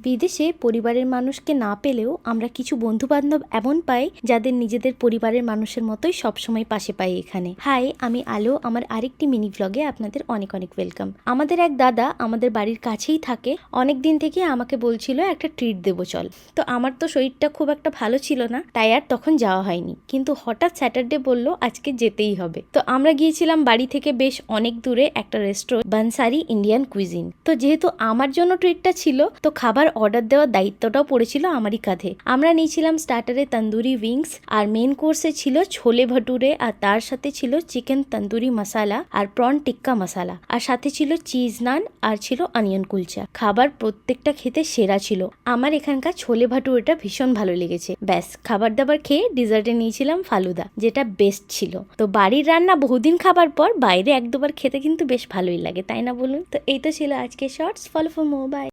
বিদেশে পরিবারের মানুষকে না পেলেও আমরা কিছু বন্ধু বান্ধব এমন পাই যাদের নিজেদের পরিবারের মানুষের মতোই সবসময় পাশে পাই এখানে। হাই, আমি আলো। আমার আরেকটি মিনি ভ্লগে আপনাদের অনেক অনেক ওয়েলকাম। আমাদের এক দাদা আমাদের বাড়ির কাছেই থাকে। অনেক দিন থেকে আমাকে বলছিল একটা ট্রিট দেবো চল। তো আমার তো শরীরটা খুব একটা ভালো ছিল না, তাই আর তখন যাওয়া হয়নি। কিন্তু হঠাৎ স্যাটারডে বলল আজকে যেতেই হবে। তো আমরা গিয়েছিলাম বাড়ি থেকে বেশ অনেক দূরে একটা রেস্টুরেন্ট, বানসারি ইন্ডিয়ান কুইজিন। তো যেহেতু আমার জন্য ট্রিটটা ছিল, তো খাবার অর্ডার দেওয়ার দায়িত্বটাও পড়েছিল আমারই কাঁধে। আমরা নিয়েছিলাম স্টার্টারে তন্দুরি উইংস, আর মেন কোর্সে ছিল ছোলে ভটুরে, আর তার সাথে ছিল চিকেন তন্দুরি মশালা আর প্রন টিক্কা মশালা, আর সাথে ছিল চিজ নান, আর ছিল অনিয়ন কুলচা। খাবার প্রত্যেকটা খেতে সেরা ছিল। আমার এখানকার ছোলে ভাটুরেটা ভীষণ ভালো লেগেছে। ব্যাস, খাবার দাবার খেয়ে ডিজার্টে নিয়েছিলাম ফালুদা, যেটা বেস্ট ছিল। তো বাড়ির রান্না বহুদিন খাবার পর বাইরে এক দুবার খেতে কিন্তু বেশ ভালোই লাগে, তাই না বলুন? তো এই তো ছিল আজকে shorts. Follow for more, by.